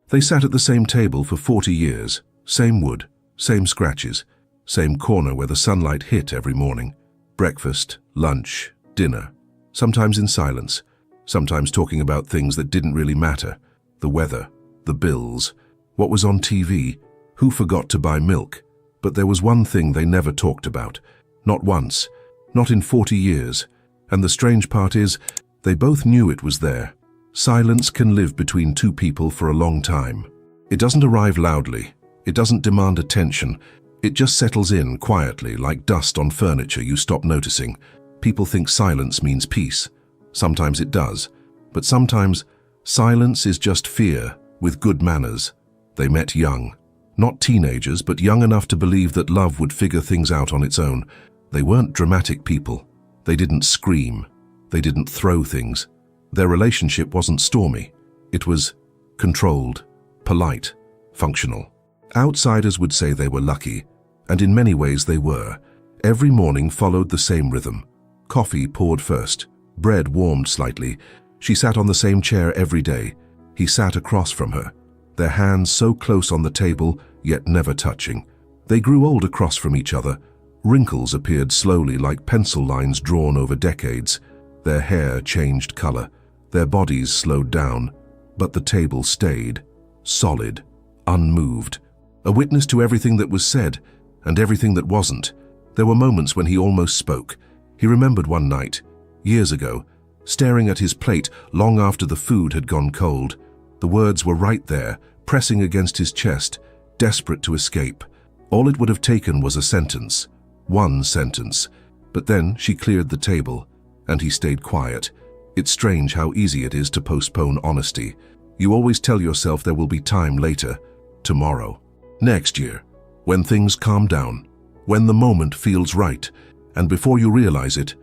They sat at the same table for 40 years, same wood, same scratches, same corner where the sunlight hit every morning. Breakfast, lunch, dinner, sometimes in silence, sometimes talking about things that didn't really matter. The weather, the bills, what was on TV, who forgot to buy milk. But there was one thing they never talked about. Not once, not in 40 years. And the strange part is, they both knew it was there. Silence can live between two people for a long time. It doesn't arrive loudly. It doesn't demand attention. It just settles in quietly, like dust on furniture you stop noticing. People think silence means peace. Sometimes it does. But sometimes, silence is just fear with good manners. They met young. Not teenagers, but young enough to believe that love would figure things out on its own. They weren't dramatic people. They didn't scream. They didn't throw things. Their relationship wasn't stormy. It was controlled, polite, functional. Outsiders would say they were lucky, and in many ways they were. Every morning followed the same rhythm. Coffee poured first, bread warmed slightly. She sat on the same chair every day. He sat across from her, their hands so close on the table, yet never touching. They grew old across from each other. Wrinkles appeared slowly like pencil lines drawn over decades. Their hair changed color. Their bodies slowed down. But the table stayed, solid, unmoved. A witness to everything that was said, and everything that wasn't. There were moments when he almost spoke. He remembered one night, years ago, staring at his plate long after the food had gone cold. The words were right there, pressing against his chest, desperate to escape. All it would have taken was a sentence. One sentence. But then she cleared the table, and he stayed quiet. It's strange how easy it is to postpone honesty. You always tell yourself there will be time later, tomorrow, next year, when things calm down, when the moment feels right, and before you realize it,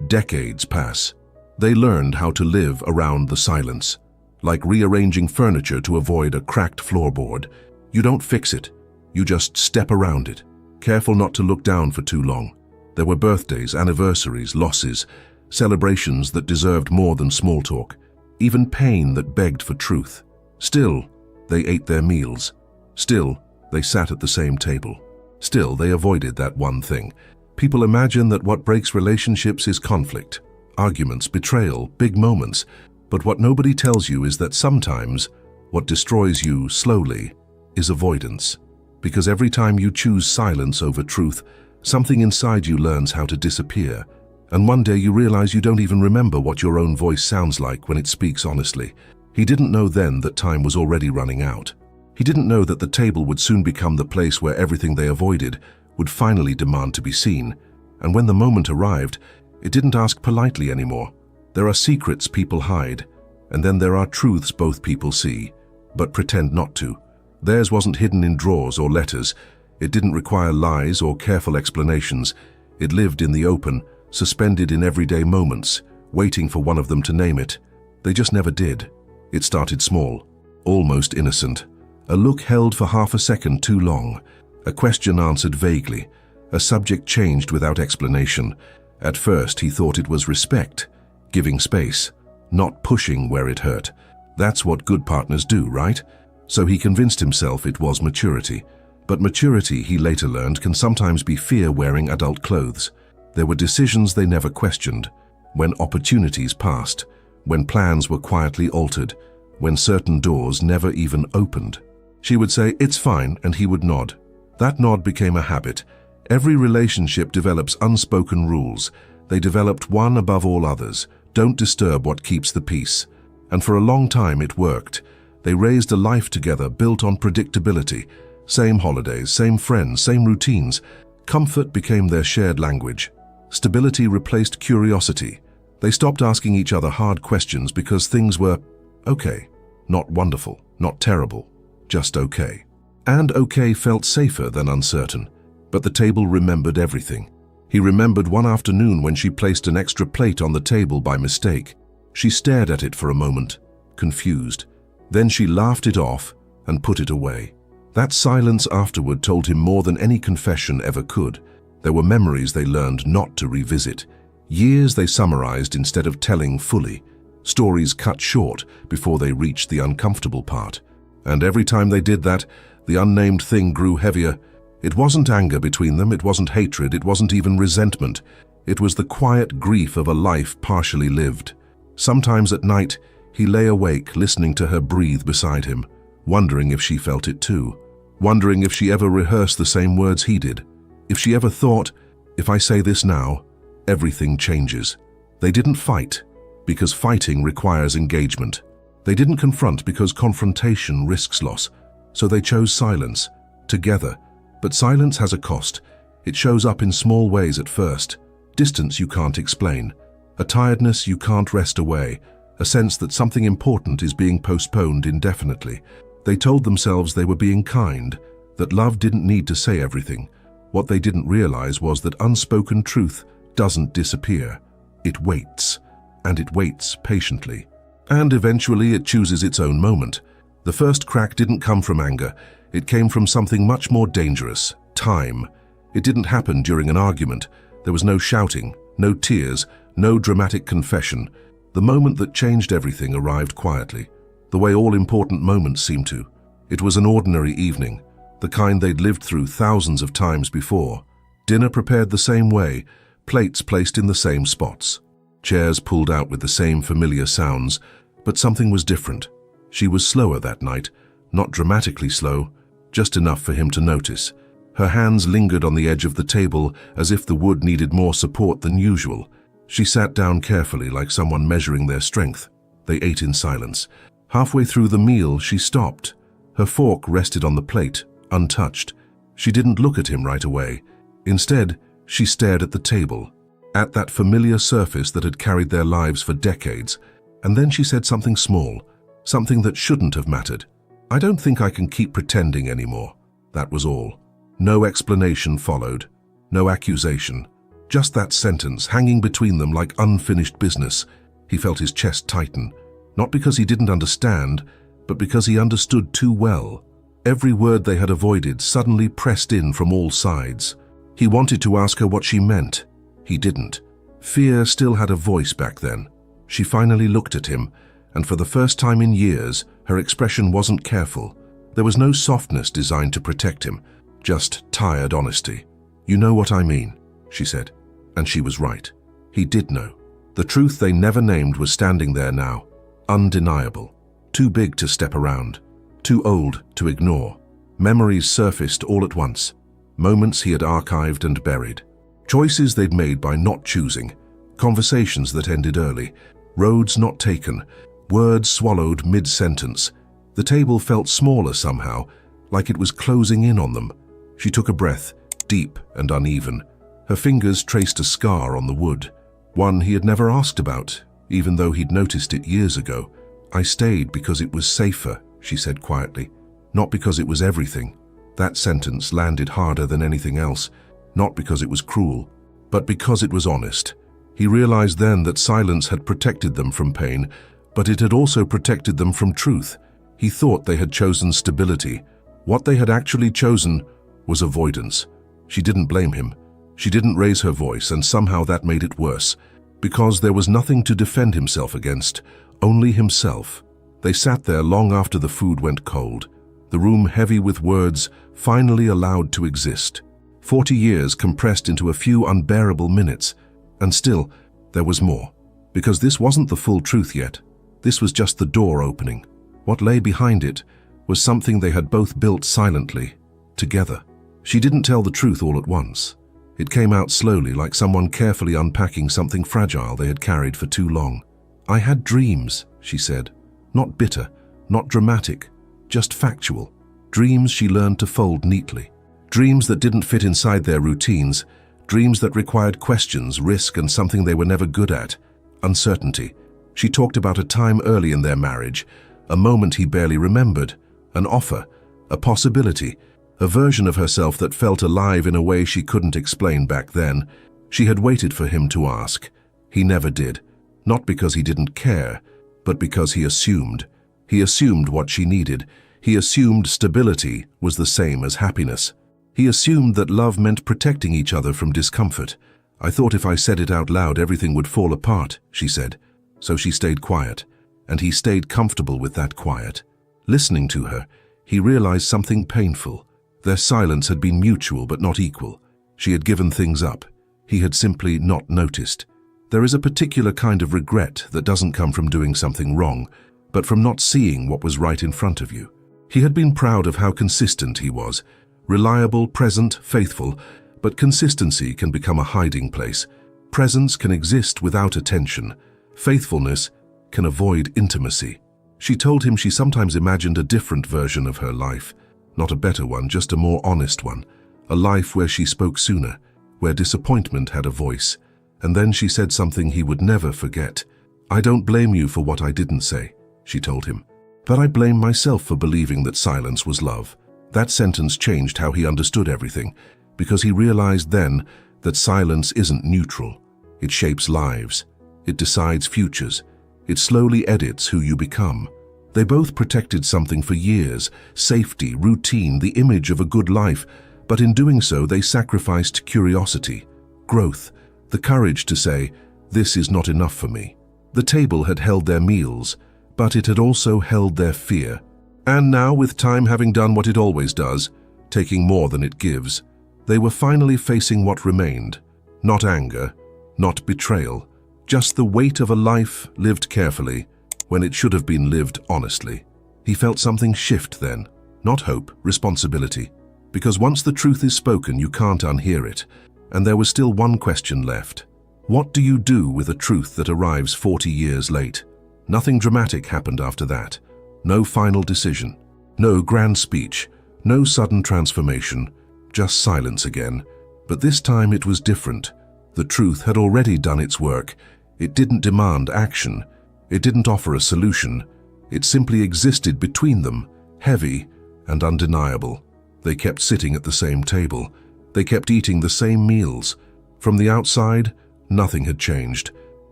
decades pass. They learned how to live around the silence, like rearranging furniture to avoid a cracked floorboard. You don't fix it, you just step around it, careful not to look down for too long. There were birthdays, anniversaries, losses, celebrations that deserved more than small talk, even pain that begged for truth. Still, they ate their meals. Still, they sat at the same table. Still, they avoided that one thing. People imagine that what breaks relationships is conflict, arguments, betrayal, big moments. But what nobody tells you is that sometimes what destroys you slowly is avoidance. Because every time you choose silence over truth, something inside you learns how to disappear. And one day you realize you don't even remember what your own voice sounds like when it speaks honestly. He didn't know then that time was already running out. He didn't know that the table would soon become the place where everything they avoided would finally demand to be seen. And when the moment arrived, it didn't ask politely anymore. There are secrets people hide, and then there are truths both people see, but pretend not to. Theirs wasn't hidden in drawers or letters. It didn't require lies or careful explanations. It lived in the open, suspended in everyday moments, waiting for one of them to name it. They just never did. It started small, almost innocent. A look held for half a second too long. A question answered vaguely. A subject changed without explanation. At first he thought it was respect, giving space, not pushing where it hurt. That's what good partners do, right? So he convinced himself it was maturity. But maturity, he later learned, can sometimes be fear wearing adult clothes. There were decisions they never questioned, when opportunities passed, when plans were quietly altered, when certain doors never even opened. She would say, "It's fine," and he would nod. That nod became a habit. Every relationship develops unspoken rules. They developed one above all others. Don't disturb what keeps the peace. And for a long time it worked. They raised a life together built on predictability. Same holidays, same friends, same routines. Comfort became their shared language. Stability replaced curiosity. They stopped asking each other hard questions because things were okay. Not wonderful, not terrible, just okay. And okay felt safer than uncertain. But the table remembered everything. He remembered one afternoon when she placed an extra plate on the table by mistake. She stared at it for a moment, confused. Then she laughed it off and put it away. That silence afterward told him more than any confession ever could. There were memories they learned not to revisit. Years they summarized instead of telling fully. Stories cut short before they reached the uncomfortable part. And every time they did that, the unnamed thing grew heavier. It wasn't anger between them, it wasn't hatred, it wasn't even resentment. It was the quiet grief of a life partially lived. Sometimes at night, he lay awake listening to her breathe beside him, wondering if she felt it too, wondering if she ever rehearsed the same words he did, if she ever thought, if I say this now, everything changes. They didn't fight, because fighting requires engagement. They didn't confront because confrontation risks loss. So they chose silence, together. But silence has a cost. It shows up in small ways at first. Distance you can't explain. A tiredness you can't wrest away. A sense that something important is being postponed indefinitely. They told themselves they were being kind, that love didn't need to say everything. What they didn't realize was that unspoken truth doesn't disappear. It waits, and it waits patiently. And eventually it chooses its own moment. The first crack didn't come from anger. It came from something much more dangerous, time. It didn't happen during an argument. There was no shouting, no tears, no dramatic confession. The moment that changed everything arrived quietly, the way all important moments seem to. It was an ordinary evening, the kind they'd lived through thousands of times before. Dinner prepared the same way, plates placed in the same spots, chairs pulled out with the same familiar sounds, but something was different. She was slower that night, not dramatically slow, just enough for him to notice. Her hands lingered on the edge of the table as if the wood needed more support than usual. She sat down carefully like someone measuring their strength. They ate in silence. Halfway through the meal, she stopped. Her fork rested on the plate, untouched. She didn't look at him right away. Instead, she stared at the table, at that familiar surface that had carried their lives for decades. And then she said something small, something that shouldn't have mattered. I don't think I can keep pretending anymore. That was all. No explanation followed, no accusation. Just that sentence hanging between them like unfinished business. He felt his chest tighten, not because he didn't understand, but because he understood too well. Every word they had avoided suddenly pressed in from all sides. He wanted to ask her what she meant. He didn't. Fear still had a voice back then. She finally looked at him, and for the first time in years, her expression wasn't careful. There was no softness designed to protect him, just tired honesty. "You know what I mean," she said. And she was right. He did know. The truth they never named was standing there now, undeniable. Too big to step around, too old to ignore. Memories surfaced all at once, moments he had archived and buried. Choices they'd made by not choosing, conversations that ended early, roads not taken, words swallowed mid-sentence. The table felt smaller somehow, like it was closing in on them. She took a breath, deep and uneven. Her fingers traced a scar on the wood, one he had never asked about, even though he'd noticed it years ago. "I stayed because it was safer," she said quietly, "not because it was everything." That sentence landed harder than anything else, not because it was cruel, but because it was honest. He realized then that silence had protected them from pain, but it had also protected them from truth. He thought they had chosen stability. What they had actually chosen was avoidance. She didn't blame him. She didn't raise her voice, and somehow that made it worse, because there was nothing to defend himself against, only himself. They sat there long after the food went cold, the room heavy with words finally allowed to exist. 40 years compressed into a few unbearable minutes, and still there was more, because this wasn't the full truth yet. This was just the door opening. What lay behind it was something they had both built silently, together. She didn't tell the truth all at once. It came out slowly, like someone carefully unpacking something fragile they had carried for too long. "I had dreams," she said. Not bitter, not dramatic, just factual. Dreams she learned to fold neatly. Dreams that didn't fit inside their routines. Dreams that required questions, risk, and something they were never good at: uncertainty. She talked about a time early in their marriage, a moment he barely remembered, an offer, a possibility, a version of herself that felt alive in a way she couldn't explain back then. She had waited for him to ask. He never did, not because he didn't care, but because he assumed. He assumed what she needed. He assumed stability was the same as happiness. He assumed that love meant protecting each other from discomfort. "I thought if I said it out loud, everything would fall apart," she said. So she stayed quiet, and he stayed comfortable with that quiet. Listening to her, he realized something painful. Their silence had been mutual but not equal. She had given things up. He had simply not noticed. There is a particular kind of regret that doesn't come from doing something wrong, but from not seeing what was right in front of you. He had been proud of how consistent he was. Reliable, present, faithful, but consistency can become a hiding place. Presence can exist without attention. Faithfulness can avoid intimacy. She told him she sometimes imagined a different version of her life. Not a better one, just a more honest one. A life where she spoke sooner, where disappointment had a voice. And then she said something he would never forget. "I don't blame you for what I didn't say," she told him. "But I blame myself for believing that silence was love." That sentence changed how he understood everything, because he realized then that silence isn't neutral. It shapes lives. It decides futures. It slowly edits who you become. They both protected something for years: safety, routine, the image of a good life. But in doing so, they sacrificed curiosity, growth, the courage to say, "This is not enough for me." The table had held their meals, but it had also held their fear. And now, with time having done what it always does, taking more than it gives, they were finally facing what remained. Not anger, not betrayal, just the weight of a life lived carefully when it should have been lived honestly. He felt something shift then, not hope, responsibility. Because once the truth is spoken, you can't unhear it. And there was still one question left. What do you do with a truth that arrives 40 years late? Nothing dramatic happened after that. No final decision. No grand speech. No sudden transformation. Just silence again. But this time it was different. The truth had already done its work. It didn't demand action. It didn't offer a solution. It simply existed between them, heavy and undeniable. They kept sitting at the same table. They kept eating the same meals. From the outside, nothing had changed.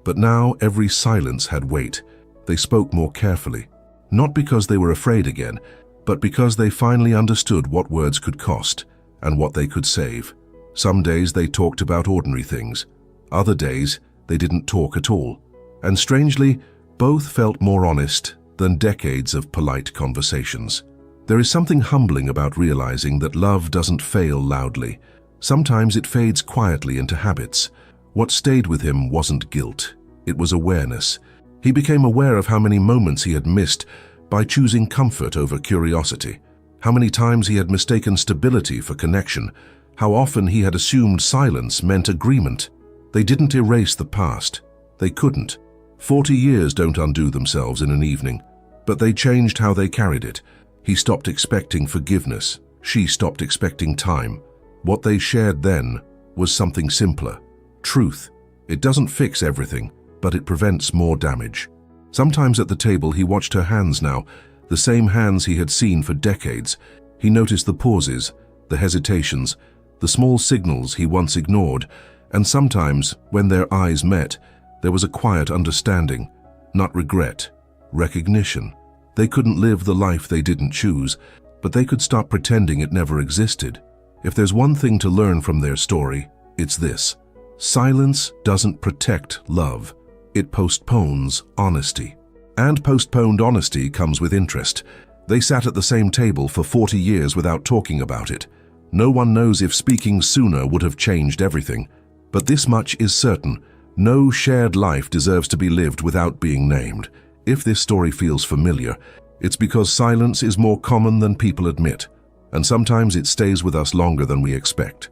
But now every silence had weight. They spoke more carefully. Not because they were afraid again, but because they finally understood what words could cost and what they could save. Some days they talked about ordinary things. Other days they didn't talk at all. And strangely, both felt more honest than decades of polite conversations. There is something humbling about realizing that love doesn't fail loudly. Sometimes it fades quietly into habits. What stayed with him wasn't guilt. It was awareness. He became aware of how many moments he had missed by choosing comfort over curiosity. How many times he had mistaken stability for connection. How often he had assumed silence meant agreement. They didn't erase the past. They couldn't. 40 years don't undo themselves in an evening. But they changed how they carried it. He stopped expecting forgiveness. She stopped expecting time. What they shared then was something simpler. Truth. It doesn't fix everything, but it prevents more damage. Sometimes at the table he watched her hands now, the same hands he had seen for decades. He noticed the pauses, the hesitations, the small signals he once ignored, and sometimes, when their eyes met, there was a quiet understanding, not regret, recognition. They couldn't live the life they didn't choose, but they could stop pretending it never existed. If there's one thing to learn from their story, it's this. Silence doesn't protect love. It postpones honesty. And postponed honesty comes with interest. They sat at the same table for 40 years without talking about it. No one knows if speaking sooner would have changed everything. But this much is certain. No shared life deserves to be lived without being named. If this story feels familiar, it's because silence is more common than people admit, and sometimes it stays with us longer than we expect.